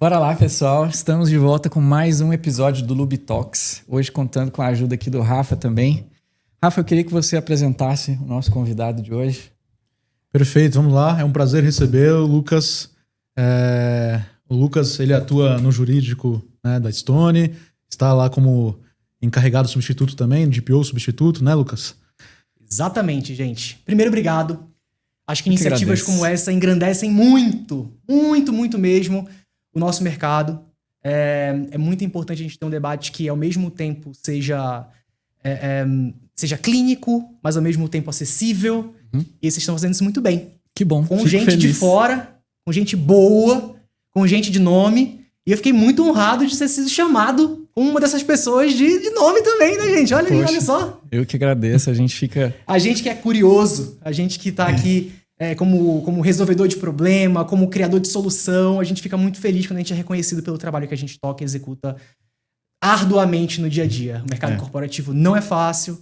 Bora lá, pessoal. Estamos de volta com mais um episódio do Lube Talks. Hoje contando com a ajuda aqui do Rafa também. Rafa, eu queria que você apresentasse o nosso convidado de hoje. Perfeito, vamos lá. É um prazer receber o Lucas. O Lucas, ele atua no jurídico, né, da Stone. Está lá como encarregado substituto também, DPO substituto, né, Lucas? Exatamente, gente. Primeiro, obrigado. Acho que iniciativas como essa engrandecem muito, muito, muito mesmo o nosso mercado. É muito importante a gente ter um debate que, ao mesmo tempo, seja clínico, mas ao mesmo tempo acessível. E vocês estão fazendo isso muito bem. Que bom. Com Fico gente feliz. de fora, com gente boa, com gente de nome. E eu fiquei muito honrado de ter sido chamado como uma dessas pessoas de nome também, né, gente? Olha aí, olha só. Eu que agradeço. A gente fica... A gente que é curioso, a gente que tá aqui como resolvedor de problema, como criador de solução, a gente fica muito feliz quando a gente é reconhecido pelo trabalho que a gente toca e executa arduamente no dia a dia. O mercado corporativo não é fácil,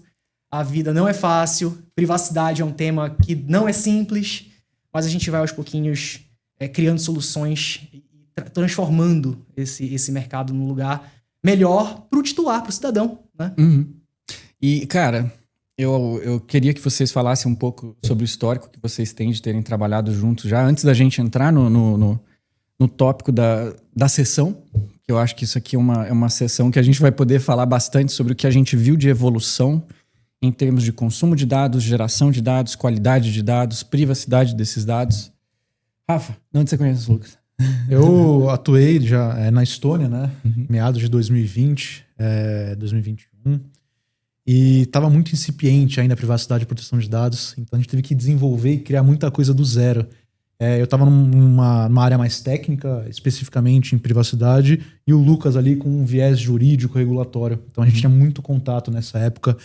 a vida não é fácil, privacidade é um tema que não é simples, mas a gente vai aos pouquinhos criando soluções e transformando esse mercado num lugar melhor pro titular, pro cidadão, né? E, cara, eu queria que vocês falassem um pouco sobre o histórico que vocês têm de terem trabalhado juntos já, antes da gente entrar no tópico da sessão, que eu acho que isso aqui é uma sessão que a gente vai poder falar bastante sobre o que a gente viu de evolução em termos de consumo de dados, geração de dados, qualidade de dados, privacidade desses dados. Rafa, de onde você conhece o Lucas? Eu atuei já na Estônia, né? Meados de 2020, 2021. E estava muito incipiente ainda a privacidade e proteção de dados. Então a gente teve que desenvolver e criar muita coisa do zero. Eu estava numa área mais técnica, especificamente em privacidade, e o Lucas ali com um viés jurídico, regulatório. Então a gente tinha muito contato nessa época.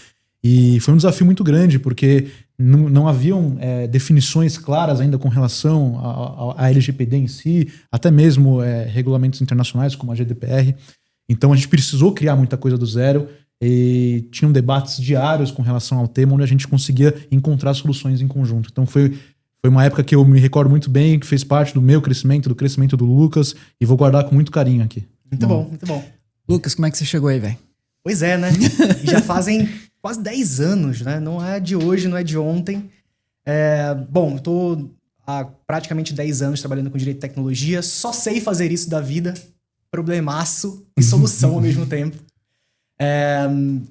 E foi um desafio muito grande, porque não haviam definições claras ainda com relação à LGPD em si, até mesmo regulamentos internacionais como a GDPR. Então a gente precisou criar muita coisa do zero e tinham debates diários com relação ao tema, onde a gente conseguia encontrar soluções em conjunto. Então foi uma época que eu me recordo muito bem, que fez parte do meu crescimento, do crescimento do Lucas, e vou guardar com muito carinho aqui. Muito bom, muito bom. Lucas, como é que você chegou aí, velho? Pois é, né? E já fazem quase 10 anos, né? Não é de hoje, não é de ontem. Bom, eu tô há praticamente 10 anos trabalhando com direito e tecnologia. Só sei fazer isso da vida. Problemaço e solução ao mesmo tempo.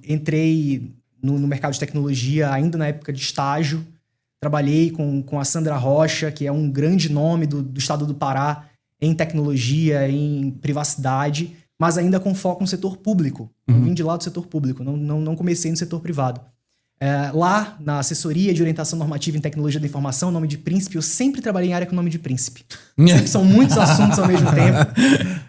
Entrei no mercado de tecnologia ainda na época de estágio. Trabalhei com a Sandra Rocha, que é um grande nome do estado do Pará em tecnologia, em privacidade, mas ainda com foco no setor público. Eu vim de lá do setor público, não comecei no setor privado. Lá, na assessoria de orientação normativa em tecnologia da informação, nome de príncipe, eu sempre trabalhei em área com nome de príncipe. Sempre são muitos assuntos ao mesmo tempo,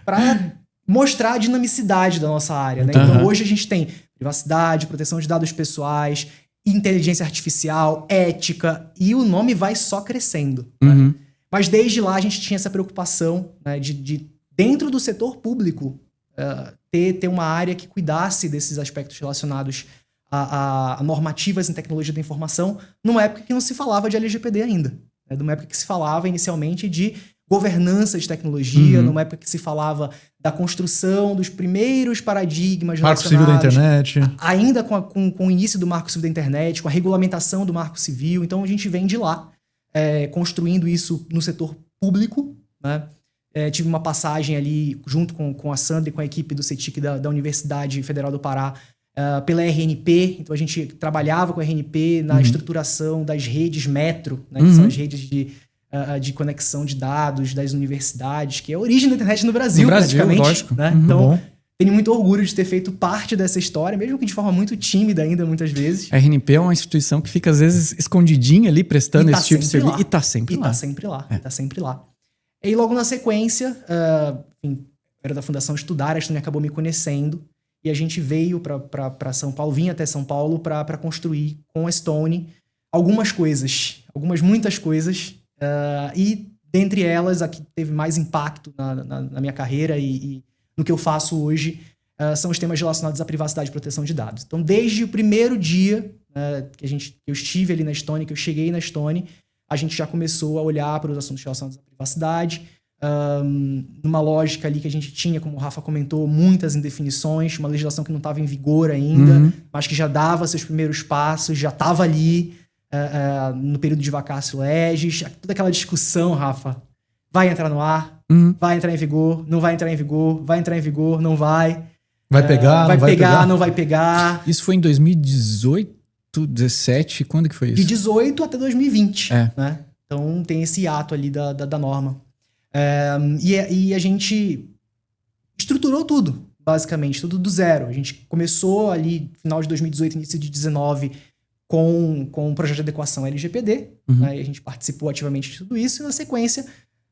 para mostrar a dinamicidade da nossa área, né? Então, hoje a gente tem privacidade, proteção de dados pessoais, inteligência artificial, ética, e o nome vai só crescendo. Né? Mas desde lá a gente tinha essa preocupação, né, de dentro do setor público, ter uma área que cuidasse desses aspectos relacionados a normativas em tecnologia da informação, numa época que não se falava de LGPD ainda. Né? Numa época que se falava inicialmente de governança de tecnologia, numa época que se falava da construção dos primeiros paradigmas Marco Civil da Internet. Ainda com o início do Marco Civil da Internet, com a regulamentação do Marco Civil. Então a gente vem de lá, construindo isso no setor público, né? Tive uma passagem ali junto com a Sandra e com a equipe do CETIC da Universidade Federal do Pará pela RNP. Então a gente trabalhava com a RNP na estruturação das redes metro, né, que são as redes de conexão de dados das universidades, que é a origem da internet no Brasil praticamente. Lógico. Né? Então, tenho muito orgulho de ter feito parte dessa história, mesmo que de forma muito tímida ainda, muitas vezes. A RNP é uma instituição que fica, às vezes, escondidinha ali, prestando esse tipo de serviço. E tá sempre lá. Tá sempre lá. E logo na sequência, enfim, era da Fundação Estudar, a Stone acabou me conhecendo, e a gente veio para São Paulo, vim até São Paulo para construir com a Stone muitas coisas, e dentre elas, a que teve mais impacto na minha carreira e no que eu faço hoje, são os temas relacionados à privacidade e proteção de dados. Então, desde o primeiro dia que eu estive ali na Stone, que eu cheguei na Stone, a gente já começou a olhar para os assuntos relacionados à privacidade, numa lógica ali que a gente tinha, como o Rafa comentou, muitas indefinições, uma legislação que não estava em vigor ainda, mas que já dava seus primeiros passos, já estava ali no período de vacácio legis, toda aquela discussão, Rafa, vai entrar no ar, vai entrar em vigor, não vai entrar em vigor, vai entrar em vigor, não vai. Vai pegar, vai não vai pegar, pegar. não vai pegar. Isso foi em 2018, 2017? Quando que foi isso? De 18 até 2020, É. né? Então tem esse ato ali da norma. E a gente estruturou tudo, basicamente, tudo do zero. A gente começou ali, final de 2018, início de 2019, com um projeto de adequação LGPD, né? E a gente participou ativamente de tudo isso, e na sequência,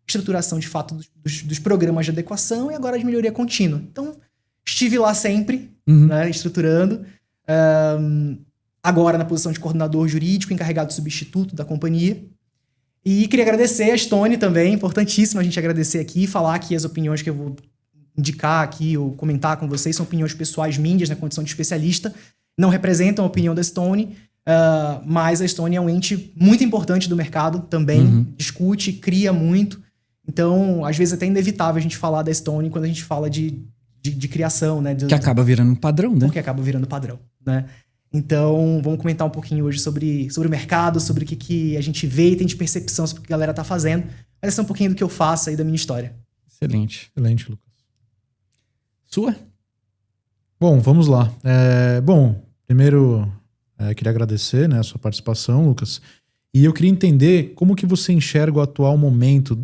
estruturação de fato dos programas de adequação e agora de melhoria contínua. Então, estive lá sempre, né, estruturando. Agora na posição de coordenador jurídico, encarregado substituto da companhia. E queria agradecer a Stone também, importantíssimo a gente agradecer aqui e falar que as opiniões que eu vou indicar aqui ou comentar com vocês são opiniões pessoais minhas na condição de especialista, não representam a opinião da Stone, mas a Stone é um ente muito importante do mercado também, discute, cria muito. Então, às vezes é até inevitável a gente falar da Stone quando a gente fala de criação, né? Que acaba virando um padrão, né? Porque acaba virando padrão, né? Então, vamos comentar um pouquinho hoje sobre o mercado, sobre o que a gente vê e tem de percepção sobre o que a galera tá fazendo. Mas esse é um pouquinho do que eu faço aí da minha história. Excelente. Excelente, Lucas. Sua? Bom, vamos lá. Primeiro, queria agradecer, né, a sua participação, Lucas. E eu queria entender como que você enxerga o atual momento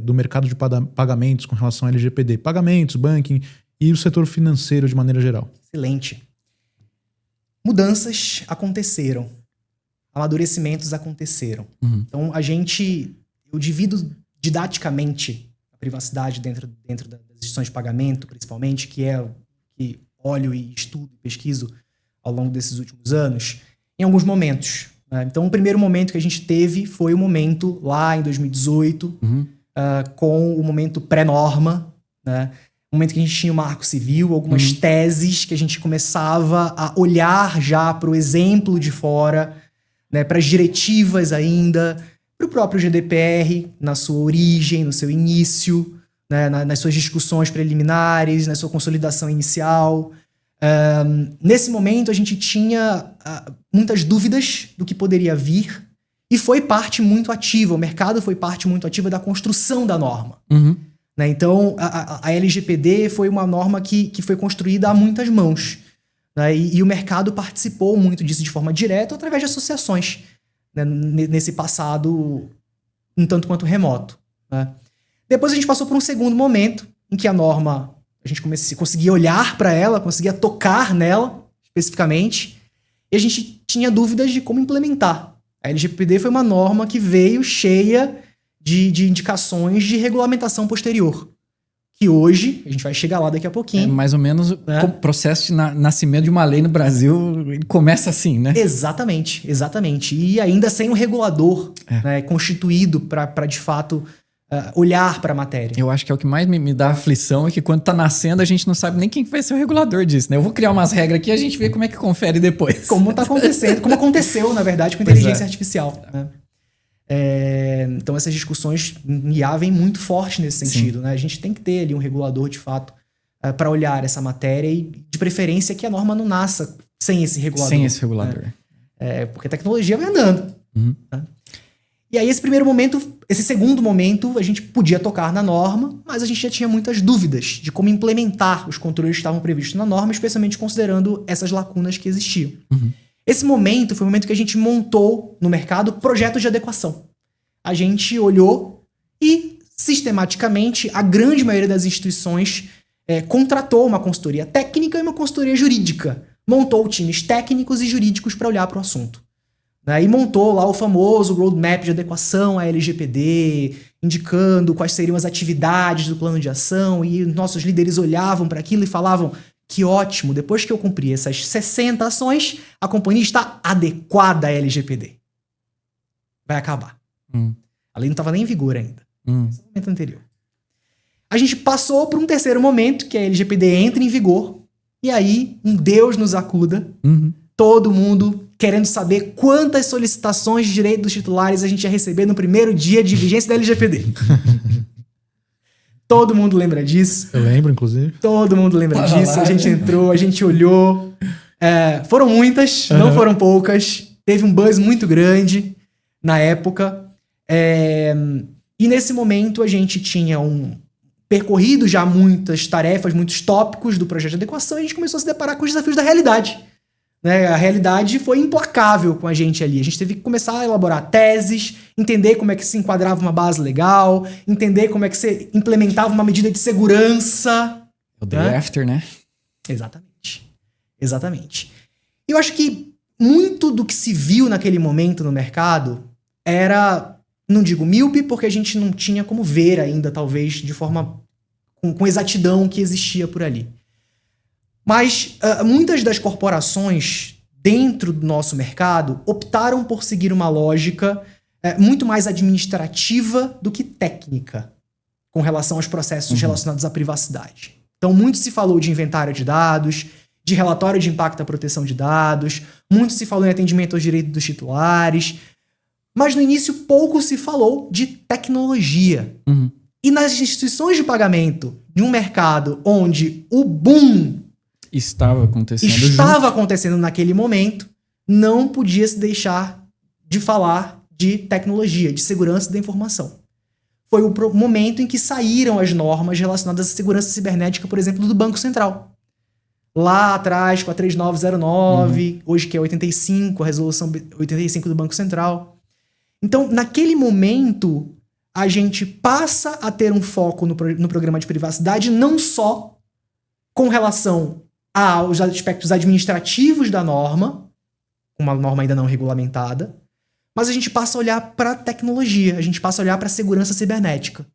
do mercado de pagamentos com relação ao LGPD. Pagamentos, banking e o setor financeiro de maneira geral. Excelente. Mudanças aconteceram. Amadurecimentos aconteceram. Então, eu divido didaticamente a privacidade dentro das instituições de pagamento, principalmente, que é o que olho e estudo e pesquiso ao longo desses últimos anos, em alguns momentos. Então, o primeiro momento que a gente teve foi o momento lá em 2018, com o momento pré-norma, né? O momento que a gente tinha o marco civil, algumas teses que a gente começava a olhar já para o exemplo de fora, né? Para as diretivas ainda, para o próprio GDPR, na sua origem, no seu início, né? Nas suas discussões preliminares, na sua consolidação inicial. Nesse momento, a gente tinha muitas dúvidas do que poderia vir e foi parte muito ativa, o mercado foi parte muito ativa da construção da norma. Né? Então, a LGPD foi uma norma que foi construída a muitas mãos. Né? E o mercado participou muito disso de forma direta ou através de associações, né? Nesse passado um tanto quanto remoto. Né? Depois a gente passou por um segundo momento em que a norma, a gente conseguia olhar para ela, conseguia tocar nela especificamente, e a gente tinha dúvidas de como implementar. A LGPD foi uma norma que veio cheia de indicações de regulamentação posterior. Que hoje, a gente vai chegar lá daqui a pouquinho. Mais ou menos o processo de nascimento de uma lei no Brasil, ele começa assim, né? Exatamente, exatamente. E ainda sem um regulador né, constituído para de fato, olhar para a matéria. Eu acho que é o que mais me dá aflição, é que quando tá nascendo, a gente não sabe nem quem vai ser o regulador disso, né? Eu vou criar umas regras aqui e a gente vê como é que confere depois. Como tá acontecendo, como aconteceu, na verdade, com inteligência artificial. Né? Então essas discussões em IA vêm muito forte nesse sentido. Né? A gente tem que ter ali um regulador, de fato, para olhar essa matéria e, de preferência, que a norma não nasça sem esse regulador. Sem esse regulador. Né? Porque a tecnologia vai andando. Né? E aí esse segundo momento, a gente podia tocar na norma, mas a gente já tinha muitas dúvidas de como implementar os controles que estavam previstos na norma, especialmente considerando essas lacunas que existiam. Esse momento foi o momento que a gente montou no mercado projetos de adequação. A gente olhou e, sistematicamente, a grande maioria das instituições contratou uma consultoria técnica e uma consultoria jurídica. Montou times técnicos e jurídicos para olhar para o assunto. Né? E montou lá o famoso roadmap de adequação à LGPD, indicando quais seriam as atividades do plano de ação, e nossos líderes olhavam para aquilo e falavam: que ótimo, depois que eu cumprir essas 60 ações, a companhia está adequada à LGPD. Vai acabar. A lei não estava nem em vigor ainda. Esse é o momento anterior. A gente passou por um terceiro momento, que a LGPD entra em vigor, e aí, um Deus nos acuda, todo mundo querendo saber quantas solicitações de direito dos titulares a gente ia receber no primeiro dia de vigência da LGPD. Todo mundo lembra disso. Eu lembro, inclusive. Todo mundo lembra disso. A gente entrou, a gente olhou. Foram muitas, não foram poucas. Teve um buzz muito grande na época. E nesse momento a gente tinha percorrido já muitas tarefas, muitos tópicos do projeto de adequação, e a gente começou a se deparar com os desafios da realidade. Né? A realidade foi implacável com a gente ali. A gente teve que começar a elaborar teses, entender como é que se enquadrava uma base legal, entender como é que se implementava uma medida de segurança. O day after, né? Exatamente. Eu acho que muito do que se viu naquele momento no mercado era, não digo míope, porque a gente não tinha como ver ainda, talvez, de forma com exatidão o que existia por ali. Mas muitas das corporações dentro do nosso mercado optaram por seguir uma lógica muito mais administrativa do que técnica com relação aos processos relacionados à privacidade. Então, muito se falou de inventário de dados, de relatório de impacto à proteção de dados, muito se falou em atendimento aos direitos dos titulares, mas no início pouco se falou de tecnologia. E nas instituições de pagamento de um mercado onde o boom estava acontecendo naquele momento, não podia se deixar de falar de tecnologia, de segurança da informação. Foi o momento em que saíram as normas relacionadas à segurança cibernética, por exemplo, do Banco Central. Lá atrás, com a 3909, hoje que é 85, a resolução 85 do Banco Central. Então, naquele momento, a gente passa a ter um foco no programa de privacidade não só com relação aos aspectos administrativos da norma, uma norma ainda não regulamentada, mas a gente passa a olhar para a tecnologia, a gente passa a olhar para a segurança cibernética.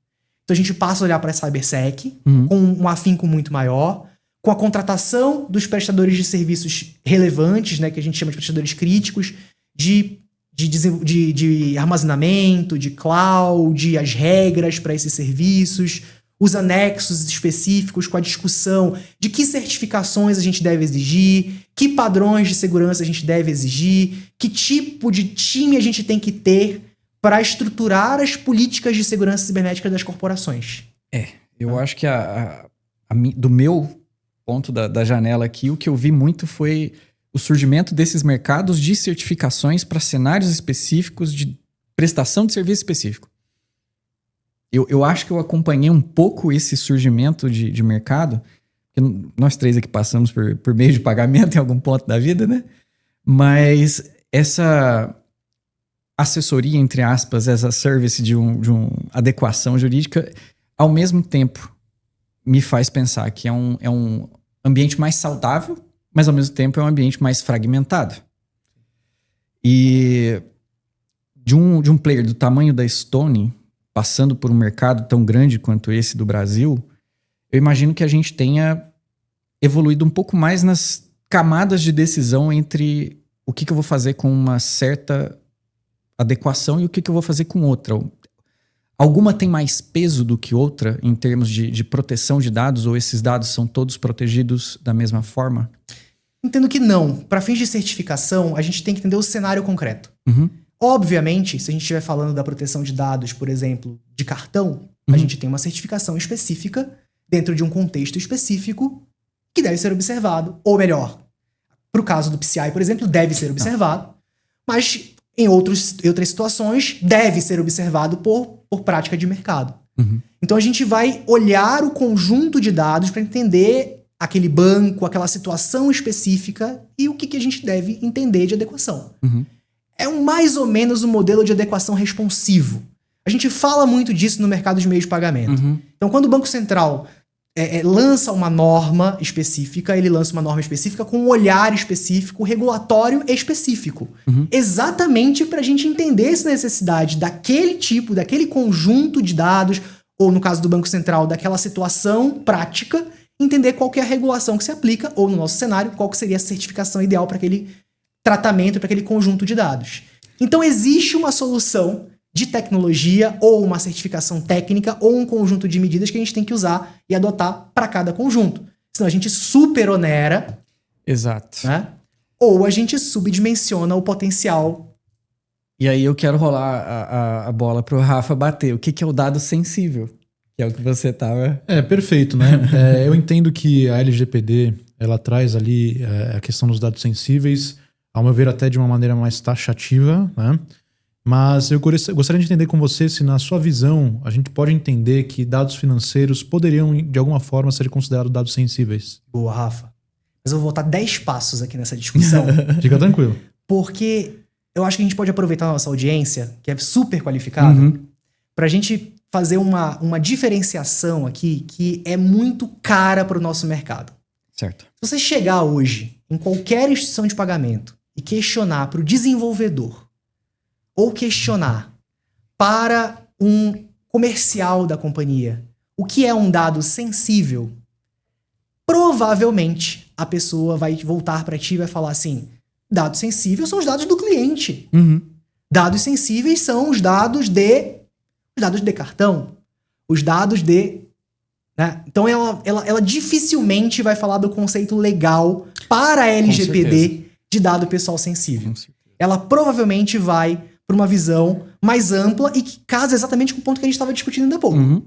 Então a gente passa a olhar para a CyberSec com um afinco muito maior, com a contratação dos prestadores de serviços relevantes, né, que a gente chama de prestadores críticos, de armazenamento, de cloud, as regras para esses serviços, os anexos específicos com a discussão de que certificações a gente deve exigir, que padrões de segurança a gente deve exigir, que tipo de time a gente tem que ter para estruturar as políticas de segurança cibernética das corporações. Eu acho que do meu ponto da janela aqui, o que eu vi muito foi o surgimento desses mercados de certificações para cenários específicos de prestação de serviço específico. Eu acho que eu acompanhei um pouco esse surgimento de mercado, que nós três aqui passamos por meio de pagamento em algum ponto da vida, né? Mas essa assessoria, entre aspas, essa service de uma adequação jurídica, ao mesmo tempo me faz pensar que é um ambiente mais saudável, mas ao mesmo tempo é um ambiente mais fragmentado. E de um player do tamanho da Stone, passando por um mercado tão grande quanto esse do Brasil, eu imagino que a gente tenha evoluído um pouco mais nas camadas de decisão entre o que eu vou fazer com uma certa adequação e o que eu vou fazer com outra. Alguma tem mais peso do que outra em termos de proteção de dados, ou esses dados são todos protegidos da mesma forma? Entendo que não. Para fins de certificação, a gente tem que entender o cenário concreto. Obviamente, se a gente estiver falando da proteção de dados, por exemplo, de cartão, a gente tem uma certificação específica dentro de um contexto específico que deve ser observado. Ou melhor, para o caso do PCI, por exemplo, deve ser observado, mas em outras situações deve ser observado por prática de mercado. Então a gente vai olhar o conjunto de dados para entender aquele banco, aquela situação específica e o que a gente deve entender de adequação. É mais ou menos um modelo de adequação responsivo. A gente fala muito disso no mercado de meios de pagamento. Então, quando o Banco Central lança uma norma específica, ele lança uma norma específica com um olhar específico, regulatório específico. Exatamente para a gente entender essa necessidade daquele tipo, daquele conjunto de dados, ou no caso do Banco Central, daquela situação prática, entender qual que é a regulação que se aplica, ou no nosso cenário, qual que seria a certificação ideal para aquele tratamento, para aquele conjunto de dados. Então existe uma solução de tecnologia, ou uma certificação técnica, ou um conjunto de medidas que a gente tem que usar e adotar para cada conjunto. Senão a gente superonera. Exato. Né? Ou a gente subdimensiona o potencial. E aí eu quero rolar a bola pro Rafa bater. O que é o dado sensível? Que é o que você tava... Perfeito, né? Eu entendo que a LGPD, ela traz ali a questão dos dados sensíveis, ao meu ver até de uma maneira mais taxativa, né? Mas eu gostaria de entender com você se na sua visão a gente pode entender que dados financeiros poderiam de alguma forma ser considerados dados sensíveis. Boa, Rafa. Mas eu vou voltar 10 passos aqui nessa discussão. Fica tranquilo. Porque eu acho que a gente pode aproveitar a nossa audiência, que é super qualificada, pra gente fazer uma diferenciação aqui que é muito cara para o nosso mercado. Certo. Se você chegar hoje em qualquer instituição de pagamento e questionar para o desenvolvedor ou questionar para um comercial da companhia o que é um dado sensível, provavelmente a pessoa vai voltar para ti e vai falar assim: dados sensíveis são os dados do cliente. Dados sensíveis são os dados de cartão, os dados de... Né? Então ela dificilmente vai falar do conceito legal para a LGPD de dado pessoal sensível. Ela provavelmente vai para uma visão mais ampla e que casa exatamente com o ponto que a gente estava discutindo ainda há pouco.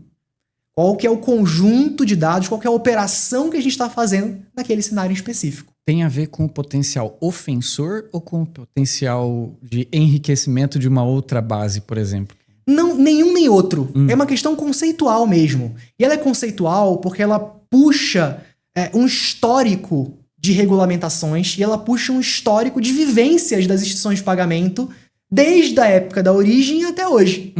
Qual que é o conjunto de dados, qual que é a operação que a gente está fazendo naquele cenário específico. Tem a ver com o potencial ofensor ou com o potencial de enriquecimento de uma outra base, por exemplo? Não, nenhum nem outro. É uma questão conceitual mesmo. E ela é conceitual porque ela puxa um histórico de regulamentações e ela puxa um histórico de vivências das instituições de pagamento desde a época da origem até hoje.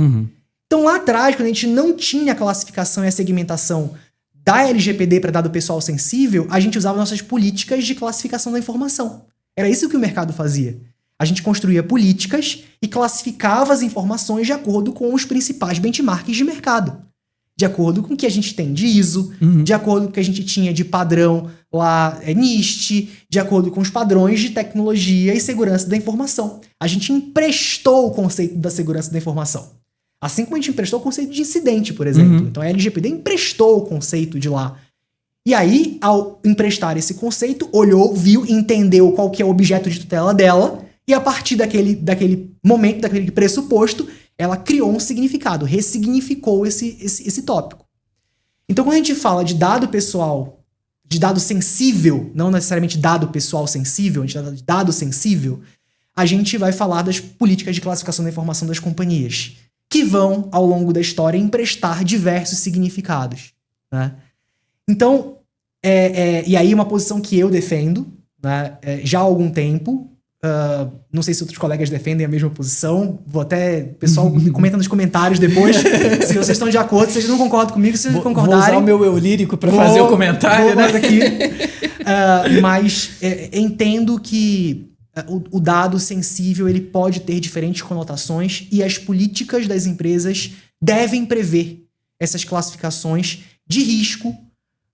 Então lá atrás, quando a gente não tinha a classificação e a segmentação da LGPD para dado pessoal sensível, a gente usava nossas políticas de classificação da informação. Era isso que o mercado fazia. A gente construía políticas e classificava as informações de acordo com os principais benchmarks de mercado. De acordo com o que a gente tem de ISO, de acordo com o que a gente tinha de padrão lá, NIST, de acordo com os padrões de tecnologia e segurança da informação. A gente emprestou o conceito da segurança da informação. Assim como a gente emprestou o conceito de incidente, por exemplo. Então a LGPD emprestou o conceito de lá. E aí, ao emprestar esse conceito, olhou, viu, entendeu qual que é o objeto de tutela dela, e a partir daquele momento, daquele pressuposto, ela criou um significado, ressignificou esse tópico. Então, quando a gente fala de dado pessoal, de dado sensível, não necessariamente dado pessoal sensível, a gente fala de dado sensível, a gente vai falar das políticas de classificação da informação das companhias, que vão, ao longo da história, emprestar diversos significados, né? Então, e aí uma posição que eu defendo, né, já há algum tempo. Não sei se outros colegas defendem a mesma posição. Vou até... Pessoal, comenta nos comentários depois se vocês estão de acordo, se vocês não concordam comigo, se vocês concordarem. Vou usar o meu eu lírico para fazer o comentário, né? Aqui. Mas entendo que o dado sensível ele pode ter diferentes conotações e as políticas das empresas devem prever essas classificações de risco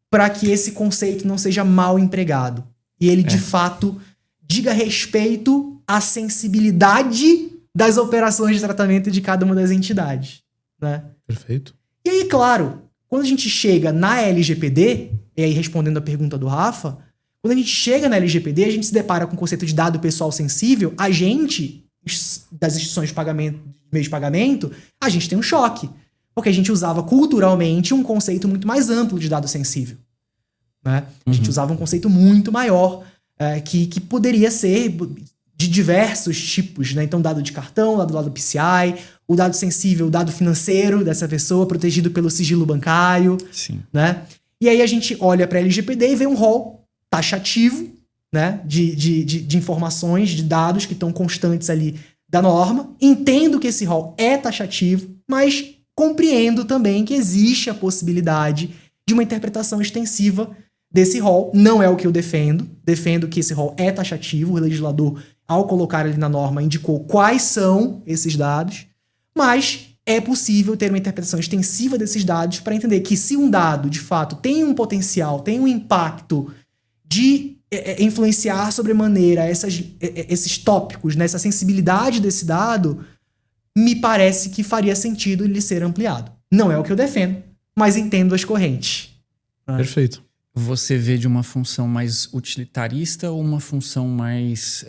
para que esse conceito não seja mal empregado. E ele, de fato, diga respeito à sensibilidade das operações de tratamento de cada uma das entidades, né? Perfeito. E aí, claro, quando a gente chega na LGPD, e aí respondendo a pergunta do Rafa, quando a gente chega na LGPD, a gente se depara com o conceito de dado pessoal sensível, a gente, das instituições de pagamento, meio de pagamento, a gente tem um choque. Porque a gente usava culturalmente um conceito muito mais amplo de dado sensível, né? A gente usava um conceito muito maior, que poderia ser de diversos tipos, né? Então, dado de cartão, dado PCI, o dado sensível, o dado financeiro dessa pessoa, protegido pelo sigilo bancário. Sim. Né? E aí a gente olha para a LGPD e vê um rol taxativo, né? de informações, de dados que estão constantes ali da norma. Entendo que esse rol é taxativo, mas compreendo também que existe a possibilidade de uma interpretação extensiva desse rol. Não é o que eu defendo. Defendo que esse rol é taxativo. O legislador, ao colocar ele na norma, indicou quais são esses dados. Mas é possível ter uma interpretação extensiva desses dados para entender que se um dado, de fato, tem um potencial, tem um impacto de influenciar sobremaneira esses tópicos, né, essa sensibilidade desse dado, me parece que faria sentido ele ser ampliado. Não é o que eu defendo, mas entendo as correntes. Perfeito. Você vê de uma função mais utilitarista ou uma função mais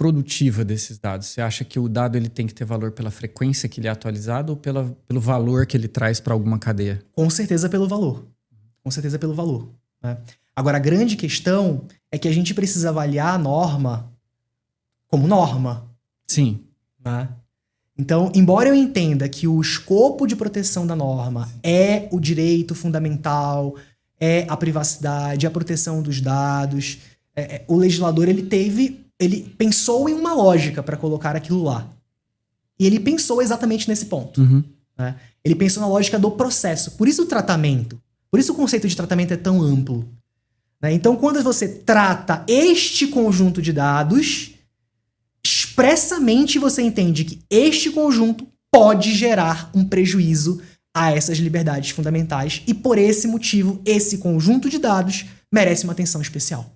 produtiva desses dados? Você acha que o dado ele tem que ter valor pela frequência que ele é atualizado ou pelo valor que ele traz para alguma cadeia? Com certeza pelo valor. Com certeza pelo valor. Né? Agora, a grande questão é que a gente precisa avaliar a norma como norma. Sim. Né? Então, embora eu entenda que o escopo de proteção da norma é o direito fundamental, é a privacidade, a proteção dos dados, o legislador ele pensou em uma lógica para colocar aquilo lá. E ele pensou exatamente nesse ponto. Uhum. Né? Ele pensou na lógica do processo. Por isso o tratamento. Por isso o conceito de tratamento é tão amplo. Né? Então, quando você trata este conjunto de dados, expressamente você entende que este conjunto pode gerar um prejuízo a essas liberdades fundamentais e, por esse motivo, esse conjunto de dados merece uma atenção especial.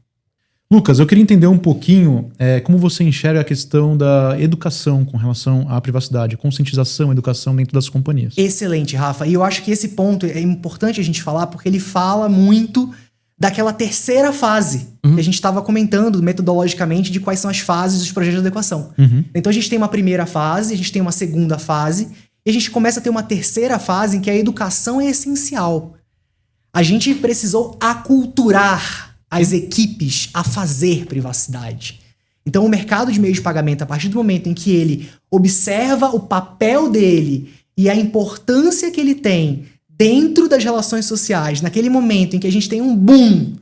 Lucas, eu queria entender um pouquinho como você enxerga a questão da educação com relação à privacidade, conscientização, educação dentro das companhias. Excelente, Rafa. E eu acho que esse ponto é importante a gente falar porque ele fala muito daquela terceira fase que a gente estava comentando metodologicamente de quais são as fases dos projetos de adequação. Então a gente tem uma primeira fase, a gente tem uma segunda fase e a gente começa a ter uma terceira fase em que a educação é essencial. A gente precisou aculturar as equipes a fazer privacidade. Então o mercado de meios de pagamento, a partir do momento em que ele observa o papel dele e a importância que ele tem dentro das relações sociais, naquele momento em que a gente tem um boom,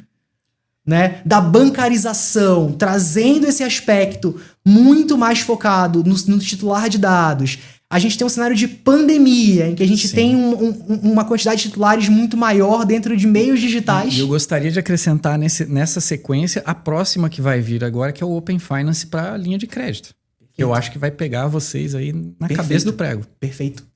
né, da bancarização, trazendo esse aspecto muito mais focado no titular de dados. A gente tem um cenário de pandemia, em que a gente tem uma quantidade de titulares muito maior dentro de meios digitais. E eu gostaria de acrescentar nessa sequência a próxima que vai vir agora, que é o Open Finance para linha de crédito. Que eu acho que vai pegar vocês aí na cabeça do prego. Perfeito.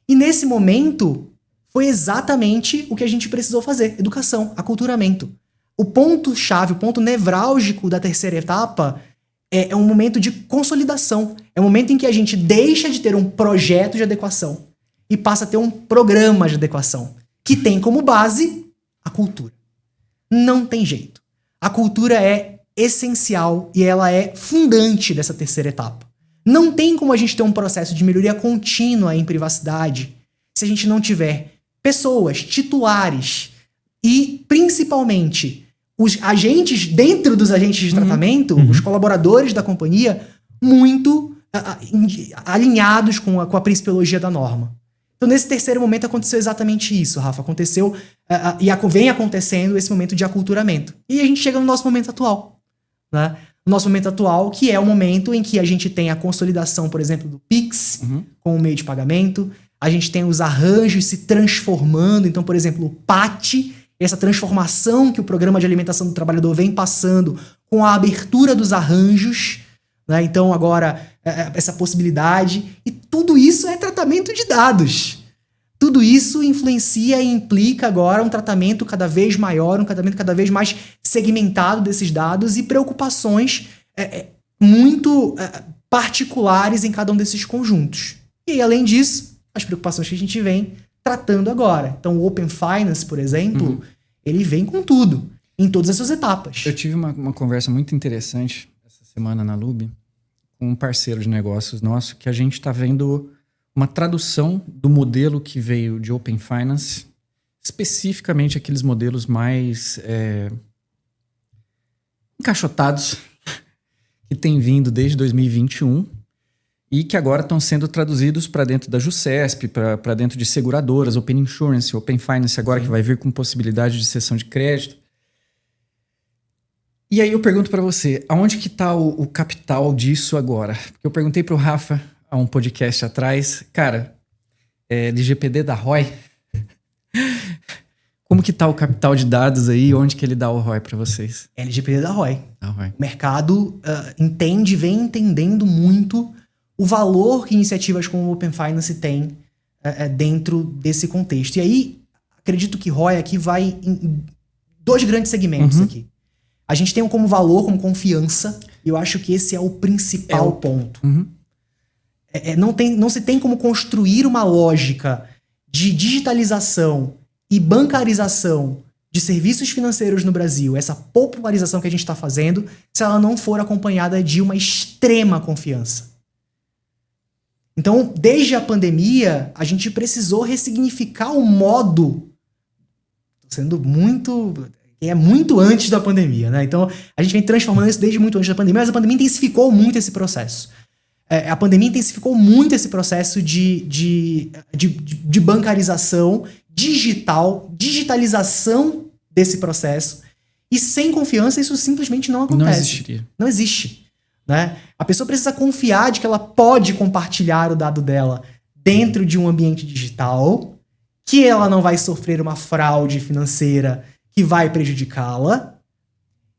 E nesse momento, foi exatamente o que a gente precisou fazer. Educação, aculturamento. O ponto-chave, o ponto nevrálgico da terceira etapa é um momento de consolidação. É um momento em que a gente deixa de ter um projeto de adequação e passa a ter um programa de adequação, que tem como base a cultura. Não tem jeito. A cultura é essencial e ela é fundante dessa terceira etapa. Não tem como a gente ter um processo de melhoria contínua em privacidade se a gente não tiver pessoas, titulares e, principalmente, os agentes, dentro dos agentes de tratamento, os colaboradores da companhia, muito alinhados com a principiologia da norma. Então, nesse terceiro momento, aconteceu exatamente isso, Rafa. Aconteceu e vem acontecendo esse momento de aculturamento. E a gente chega no nosso momento atual. Né? O nosso momento atual, que é o momento em que a gente tem a consolidação, por exemplo, do Pix como meio de pagamento. A gente tem os arranjos se transformando. Então, por exemplo, o PAT, essa transformação que o Programa de Alimentação do Trabalhador vem passando com a abertura dos arranjos. Né? Então, agora, essa possibilidade. E tudo isso é tratamento de dados. Tudo isso influencia e implica agora um tratamento cada vez maior, um tratamento cada vez mais segmentado desses dados e preocupações muito particulares em cada um desses conjuntos. E, além disso, as preocupações que a gente vem tratando agora. Então, o Open Finance, por exemplo, ele vem com tudo, em todas as suas etapas. Eu tive uma conversa muito interessante essa semana na Lube com um parceiro de negócios nosso, que a gente está vendo uma tradução do modelo que veio de Open Finance, especificamente aqueles modelos mais encaixotados que têm vindo desde 2021 e que agora estão sendo traduzidos para dentro da JUSESP, para dentro de seguradoras, Open Insurance, Open Finance agora, que vai vir com possibilidade de cessão de crédito. E aí eu pergunto para você, aonde que está o capital disso agora? Porque eu perguntei para o Rafa há um podcast atrás, cara, LGPD da ROI, como que tá o capital de dados aí? Onde que ele dá o ROI para vocês? LGPD da ROI. ROI. O mercado vem entendendo muito o valor que iniciativas como o Open Finance têm dentro desse contexto. E aí, acredito que ROI aqui vai em dois grandes segmentos aqui. A gente tem como valor, como confiança, e eu acho que esse é o principal ponto. Não se tem como construir uma lógica de digitalização e bancarização de serviços financeiros no Brasil, essa popularização que a gente está fazendo, se ela não for acompanhada de uma extrema confiança. Então, desde a pandemia, a gente precisou ressignificar o modo, sendo muito... é muito antes da pandemia, né? Então, a gente vem transformando isso desde muito antes da pandemia, mas a pandemia intensificou muito esse processo. A pandemia intensificou muito esse processo de bancarização digital, digitalização desse processo. E sem confiança, isso simplesmente não acontece. Não existiria. Não existe. Né? A pessoa precisa confiar de que ela pode compartilhar o dado dela dentro de um ambiente digital, que ela não vai sofrer uma fraude financeira que vai prejudicá-la.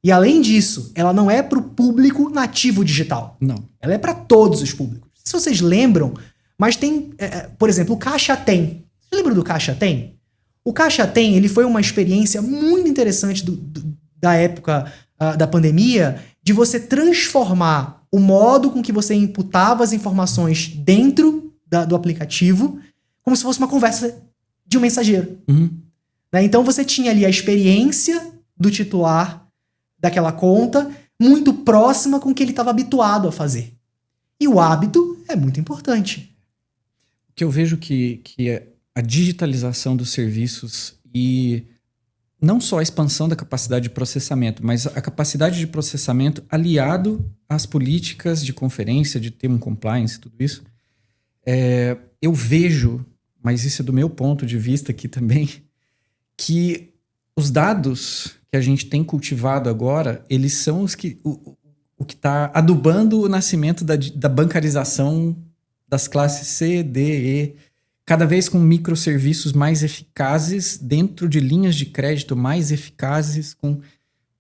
E além disso, ela não é para o público nativo digital. Não. Ela é para todos os públicos. Se vocês lembram, mas tem, por exemplo, o Caixa Tem. Você lembra do Caixa Tem? O Caixa Tem, ele foi uma experiência muito interessante da época da pandemia, de você transformar o modo com que você imputava as informações dentro do aplicativo como se fosse uma conversa de um mensageiro. Uhum. Né? Então você tinha ali a experiência do titular daquela conta muito próxima com o que ele estava habituado a fazer. E o hábito é muito importante. O que eu vejo que é a digitalização dos serviços e não só a expansão da capacidade de processamento, mas a capacidade de processamento aliado às políticas de conferência, de termo compliance, tudo isso, eu vejo, mas isso é do meu ponto de vista aqui também, que os dados que a gente tem cultivado agora, eles são os que o que está adubando o nascimento da bancarização das classes C, D, E, cada vez com microserviços mais eficazes dentro de linhas de crédito mais eficazes, com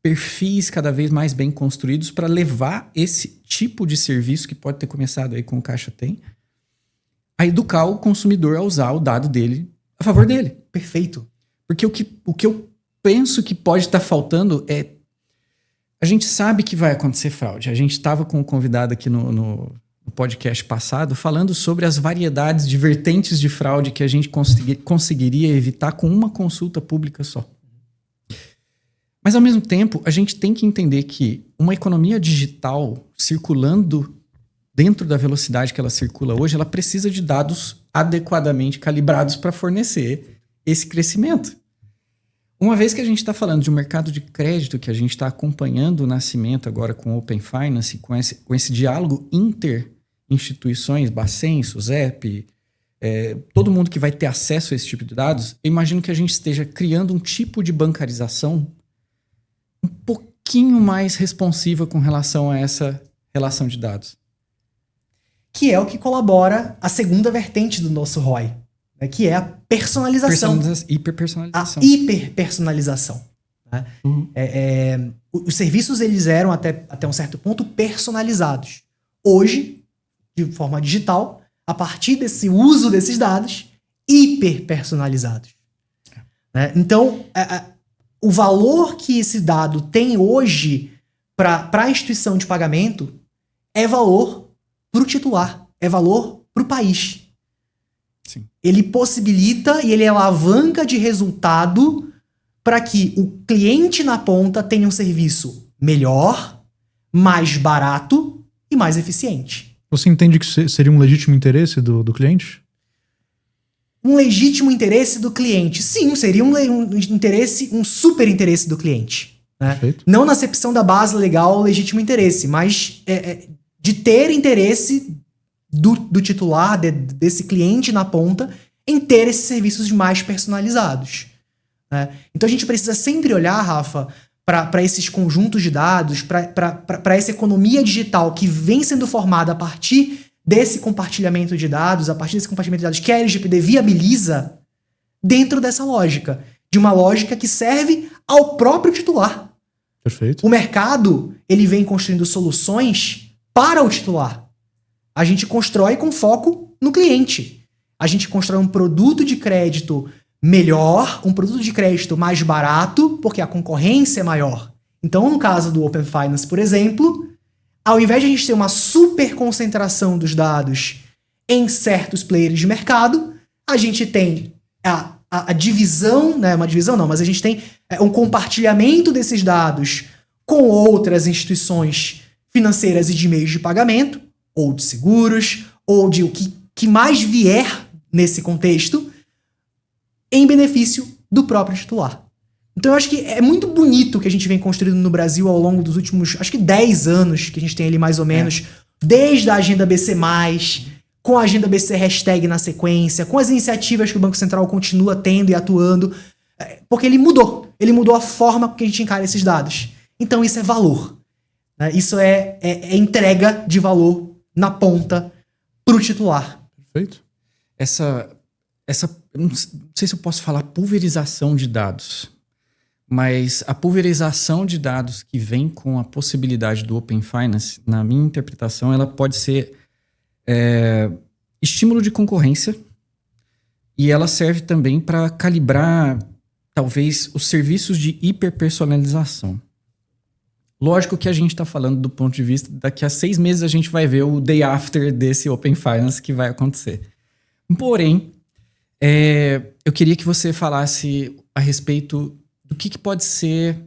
perfis cada vez mais bem construídos para levar esse tipo de serviço que pode ter começado aí com o Caixa Tem, a educar o consumidor a usar o dado dele a favor dele. Perfeito. Porque o que eu penso que pode estar faltando é... A gente sabe que vai acontecer fraude. A gente estava com um convidado aqui no podcast passado falando sobre as variedades de vertentes de fraude que a gente conseguiria evitar com uma consulta pública só. Mas, ao mesmo tempo, a gente tem que entender que uma economia digital circulando dentro da velocidade que ela circula hoje, ela precisa de dados adequadamente calibrados para fornecer esse crescimento. Uma vez que a gente está falando de um mercado de crédito, que a gente está acompanhando o nascimento agora com o Open Finance, com esse diálogo interinstituições, Bacen, SUSEP, todo mundo que vai ter acesso a esse tipo de dados, eu imagino que a gente esteja criando um tipo de bancarização um pouquinho mais responsiva com relação a essa relação de dados. Que é o que colabora a segunda vertente do nosso ROI, né, que é a personalização. Hiperpersonalização. A hiperpersonalização. Né? Uhum. Os serviços, eles eram até um certo ponto personalizados. Hoje, de forma digital, a partir desse uso desses dados, hiperpersonalizados. Né? Então, o valor que esse dado tem hoje para a instituição de pagamento é valor para o titular, é valor para o país. Sim. Ele possibilita e ele alavanca de resultado para que o cliente na ponta tenha um serviço melhor, mais barato e mais eficiente. Você entende que seria um legítimo interesse do cliente? Um legítimo interesse do cliente. Sim, seria um super interesse do cliente. Né? Não na acepção da base legal legítimo interesse, mas de ter interesse do titular, desse cliente na ponta, em ter esses serviços mais personalizados. Né? Então a gente precisa sempre olhar, Rafa, para esses conjuntos de dados, para essa economia digital que vem sendo formada a partir desse compartilhamento de dados, a partir desse compartilhamento de dados que a LGPD viabiliza, dentro dessa lógica. De uma lógica que serve ao próprio titular. Perfeito. O mercado, ele vem construindo soluções para o titular. A gente constrói com foco no cliente. A gente constrói um produto de crédito melhor, um produto de crédito mais barato, porque a concorrência é maior. Então, no caso do Open Finance, por exemplo, ao invés de a gente ter uma super concentração dos dados em certos players de mercado, a gente tem a divisão, né? Uma divisão não, mas a gente tem um compartilhamento desses dados com outras instituições financeiras e de meios de pagamento, ou de seguros, ou de o que mais vier nesse contexto, em benefício do próprio titular. Então eu acho que é muito bonito o que a gente vem construindo no Brasil ao longo dos últimos, acho que 10 anos, que a gente tem ali mais ou menos, desde a agenda BC+, com a agenda BC hashtag na sequência, com as iniciativas que o Banco Central continua tendo e atuando, porque ele mudou a forma com que a gente encara esses dados. Então isso é valor, né? Isso é entrega de valor na ponta para o titular. Perfeito. Essa, eu não sei se eu posso falar pulverização de dados, mas a pulverização de dados que vem com a possibilidade do Open Finance, na minha interpretação, ela pode ser estímulo de concorrência, e ela serve também para calibrar, talvez, os serviços de hiperpersonalização. Lógico que a gente está falando do ponto de vista, daqui a 6 meses a gente vai ver o day after desse Open Finance que vai acontecer. Porém, eu queria que você falasse a respeito do que pode ser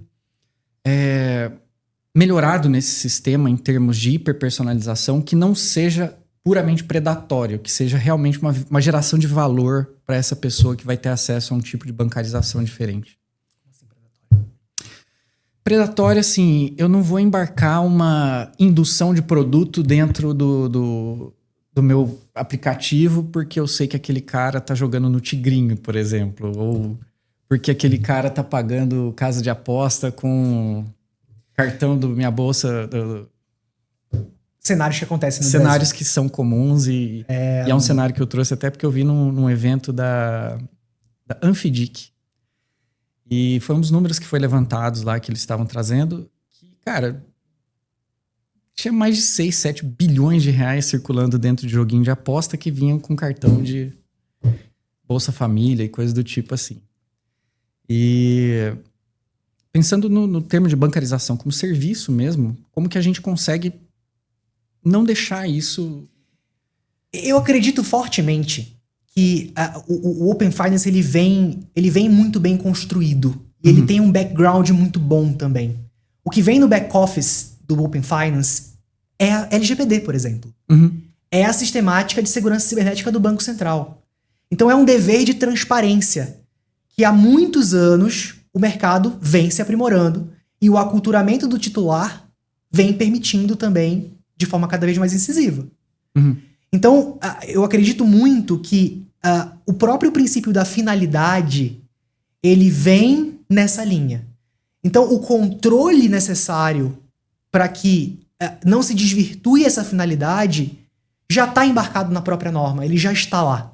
melhorado nesse sistema em termos de hiperpersonalização, que não seja puramente predatório, que seja realmente uma geração de valor para essa pessoa que vai ter acesso a um tipo de bancarização diferente. Predatório, assim, eu não vou embarcar uma indução de produto dentro do meu aplicativo porque eu sei que aquele cara tá jogando no Tigrinho, por exemplo, ou porque aquele cara tá pagando casa de aposta com cartão do Minha Bolsa. Cenários que acontecem no cenários Brasil. Que são comuns e é um cenário que eu trouxe até porque eu vi num evento da Anfidic. E foi um dos números que foi levantados lá que eles estavam trazendo, que, cara, tinha mais de 6, 7 bilhões de reais circulando dentro de joguinho de aposta que vinham com cartão de Bolsa Família e coisas do tipo assim. E pensando no termo de bancarização como serviço mesmo, como que a gente consegue não deixar isso... Eu acredito fortemente que o Open Finance ele vem muito bem construído. E ele tem um background muito bom também. O que vem no back-office do Open Finance é a LGPD, por exemplo. É a sistemática de segurança cibernética do Banco Central. Então é um dever de transparência que há muitos anos o mercado vem se aprimorando e o aculturamento do titular vem permitindo também de forma cada vez mais incisiva. Então, eu acredito muito que o próprio princípio da finalidade, ele vem nessa linha. Então, o controle necessário para que não se desvirtue essa finalidade já está embarcado na própria norma, ele já está lá.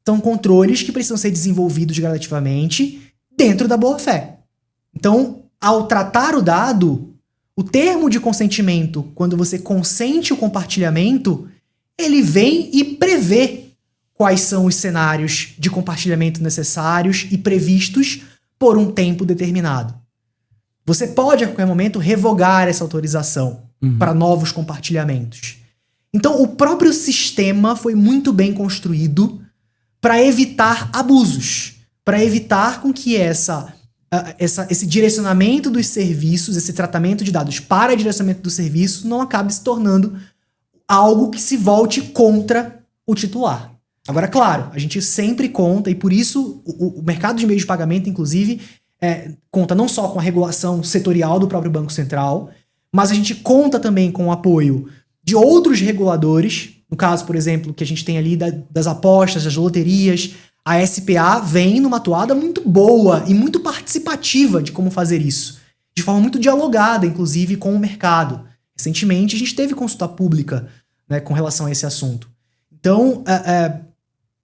São controles que precisam ser desenvolvidos gradativamente dentro da boa-fé. Então, ao tratar o dado, o termo de consentimento, quando você consente o compartilhamento, ele vem e prevê quais são os cenários de compartilhamento necessários e previstos por um tempo determinado. Você pode, a qualquer momento, revogar essa autorização para novos compartilhamentos. Então, o próprio sistema foi muito bem construído para evitar abusos, para evitar com que esse direcionamento dos serviços, esse tratamento de dados para direcionamento do serviço não acabe se tornando algo que se volte contra o titular. Agora, claro, a gente sempre conta, e por isso o mercado de meios de pagamento, inclusive, conta não só com a regulação setorial do próprio Banco Central, mas a gente conta também com o apoio de outros reguladores. No caso, por exemplo, que a gente tem ali das apostas, das loterias, a SPA vem numa atuada muito boa e muito participativa de como fazer isso. De forma muito dialogada, inclusive, com o mercado. Recentemente, a gente teve consulta pública, né, com relação a esse assunto. Então,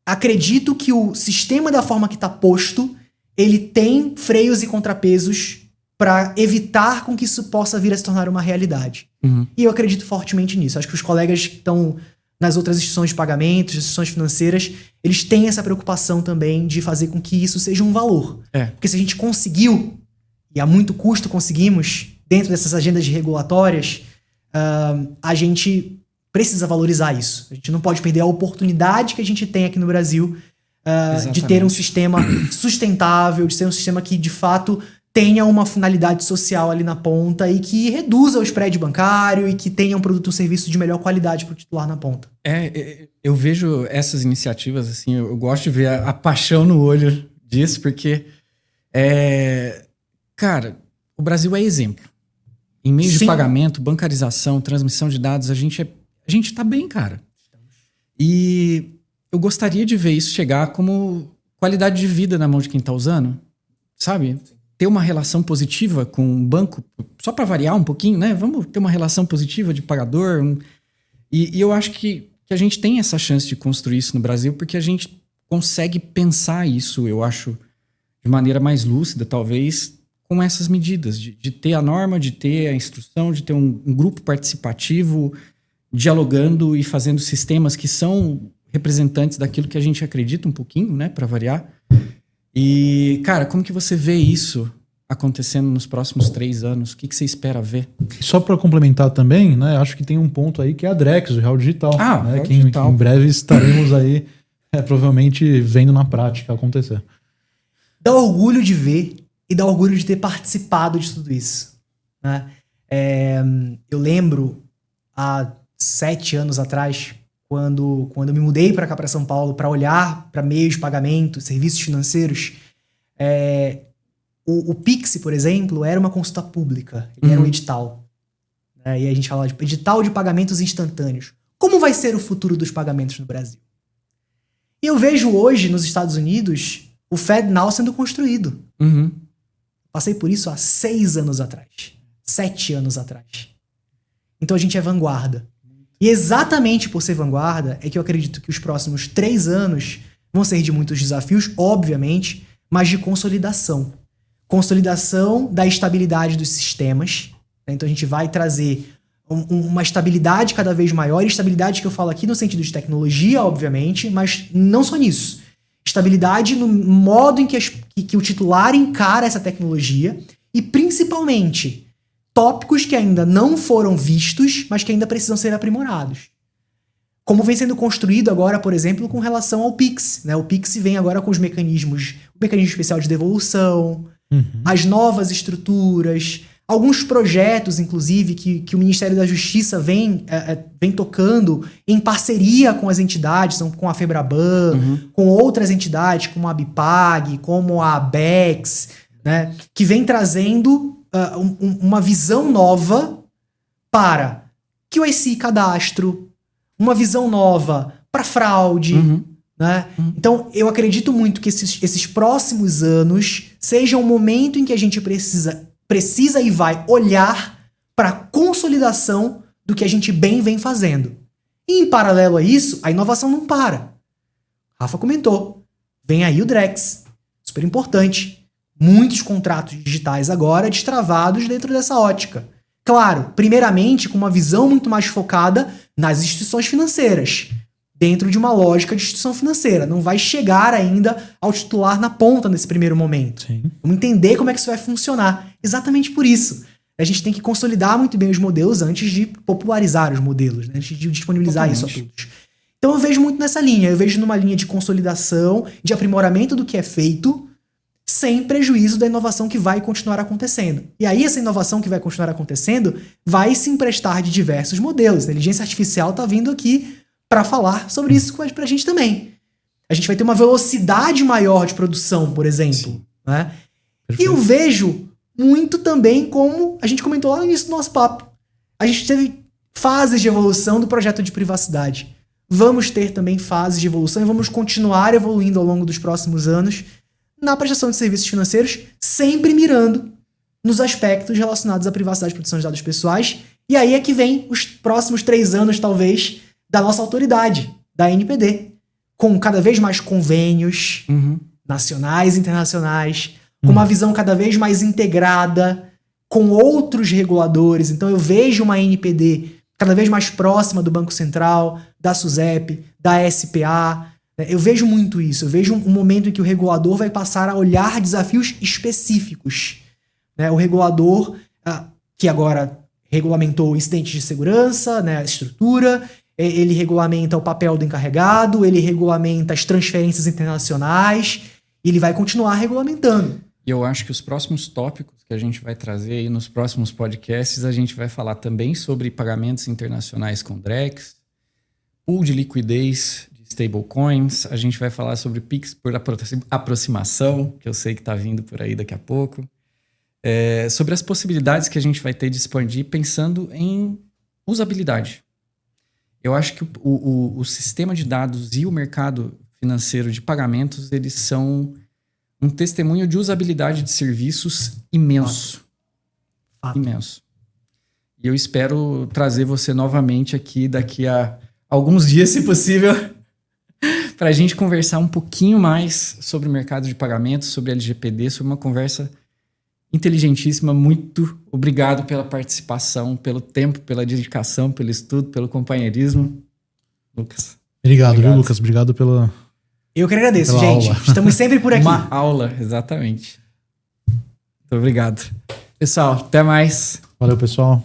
acredito que o sistema, da forma que está posto, ele tem freios e contrapesos para evitar com que isso possa vir a se tornar uma realidade. E eu acredito fortemente nisso. Acho que os colegas que estão nas outras instituições de pagamentos, instituições financeiras, eles têm essa preocupação também de fazer com que isso seja um valor. Porque se a gente conseguiu, e a muito custo conseguimos, dentro dessas agendas regulatórias, a gente precisa valorizar isso. A gente não pode perder a oportunidade que a gente tem aqui no Brasil de ter um sistema sustentável, de ser um sistema que, de fato, tenha uma finalidade social ali na ponta e que reduza o spread bancário e que tenha um produto ou serviço de melhor qualidade para o titular na ponta. Eu vejo essas iniciativas, assim, eu gosto de ver a paixão no olho disso, porque, cara, o Brasil é exemplo. Em meio de pagamento, bancarização, transmissão de dados, a gente tá bem, cara. E eu gostaria de ver isso chegar como qualidade de vida na mão de quem tá usando, sabe? Ter uma relação positiva com um banco, só para variar um pouquinho, né? Vamos ter uma relação positiva de pagador. E eu acho que a gente tem essa chance de construir isso no Brasil, porque a gente consegue pensar isso, eu acho, de maneira mais lúcida, talvez, com essas medidas, de ter a norma, de ter a instrução, de ter um grupo participativo, dialogando e fazendo sistemas que são representantes daquilo que a gente acredita um pouquinho, né, para variar. E, cara, como que você vê isso acontecendo nos próximos 3 anos? O que você espera ver? Só para complementar também, né, acho que tem um ponto aí que é a Drex, o Real Digital. Né, que em breve estaremos aí, provavelmente, vendo na prática acontecer. Dá orgulho de ver e dá orgulho de ter participado de tudo isso. Né? Eu lembro, há 7 anos atrás, quando eu me mudei para cá, para São Paulo, para olhar para meios de pagamento, serviços financeiros, o Pix, por exemplo, era uma consulta pública, ele era um edital. Né? E a gente fala de edital de pagamentos instantâneos. Como vai ser o futuro dos pagamentos no Brasil? E eu vejo hoje, nos Estados Unidos, o FedNow sendo construído. Passei por isso há 6 anos atrás. 7 anos atrás. Então a gente é vanguarda. E exatamente por ser vanguarda é que eu acredito que os próximos 3 anos vão ser de muitos desafios, obviamente, mas de consolidação. Consolidação da estabilidade dos sistemas. Então a gente vai trazer uma estabilidade cada vez maior. E estabilidade que eu falo aqui no sentido de tecnologia, obviamente, mas não só nisso. Estabilidade no modo em que o titular encara essa tecnologia e, principalmente, tópicos que ainda não foram vistos, mas que ainda precisam ser aprimorados. Como vem sendo construído agora, por exemplo, com relação ao Pix. Né? O Pix vem agora com os mecanismos, o mecanismo especial de devolução, as novas estruturas, alguns projetos, inclusive, que o Ministério da Justiça vem tocando em parceria com as entidades, com a FEBRABAN, com outras entidades, como a Bipag, como a ABEX, né, que vem trazendo uma visão nova para QIC cadastro, uma visão nova para fraude. Né? Então, eu acredito muito que esses próximos anos sejam um momento em que a gente precisa e vai olhar para a consolidação do que a gente bem vem fazendo. E, em paralelo a isso, a inovação não para. Rafa comentou. Vem aí o Drex. Super importante. Muitos contratos digitais agora destravados dentro dessa ótica. Claro, primeiramente com uma visão muito mais focada nas instituições financeiras. Dentro de uma lógica de instituição financeira. Não vai chegar ainda ao titular na ponta nesse primeiro momento. Sim. Vamos entender como é que isso vai funcionar. Exatamente por isso. A gente tem que consolidar muito bem os modelos antes de popularizar os modelos, né? Antes de disponibilizar isso a todos. Então eu vejo muito nessa linha. Eu vejo numa linha de consolidação, de aprimoramento do que é feito, sem prejuízo da inovação que vai continuar acontecendo. E aí essa inovação que vai continuar acontecendo vai se emprestar de diversos modelos. A inteligência artificial está vindo aqui para falar sobre isso pra gente também. A gente vai ter uma velocidade maior de produção, por exemplo. Né? E eu vejo muito também como a gente comentou lá no início do nosso papo. A gente teve fases de evolução do projeto de privacidade. Vamos ter também fases de evolução e vamos continuar evoluindo ao longo dos próximos anos na prestação de serviços financeiros, sempre mirando nos aspectos relacionados à privacidade e proteção de dados pessoais. E aí é que vem os próximos 3 anos, talvez, da nossa autoridade, da NPD, com cada vez mais convênios nacionais e internacionais, com uma visão cada vez mais integrada com outros reguladores. Então eu vejo uma NPD cada vez mais próxima do Banco Central, da SUSEP, da SPA. Eu vejo muito isso. Eu vejo um momento em que o regulador vai passar a olhar desafios específicos. O regulador, que agora regulamentou incidentes de segurança, a estrutura, ele regulamenta o papel do encarregado, ele regulamenta as transferências internacionais, e ele vai continuar regulamentando. E eu acho que os próximos tópicos que a gente vai trazer aí nos próximos podcasts, a gente vai falar também sobre pagamentos internacionais com DREX, pool de liquidez de stablecoins, a gente vai falar sobre PIX por aproximação, que eu sei que está vindo por aí daqui a pouco, sobre as possibilidades que a gente vai ter de expandir pensando em usabilidade. Eu acho que o sistema de dados e o mercado financeiro de pagamentos, eles são um testemunho de usabilidade de serviços imenso. Fato. Imenso. E eu espero trazer você novamente aqui daqui a alguns dias, se possível, para a gente conversar um pouquinho mais sobre o mercado de pagamentos, sobre LGPD, sobre uma conversa inteligentíssima. Muito obrigado pela participação, pelo tempo, pela dedicação, pelo estudo, pelo companheirismo. Lucas. Obrigado, viu, Lucas? Obrigado pela... Eu que agradeço, pela gente. aula. Estamos sempre por aqui. Uma aula, exatamente. Muito obrigado. Pessoal, até mais. Valeu, pessoal.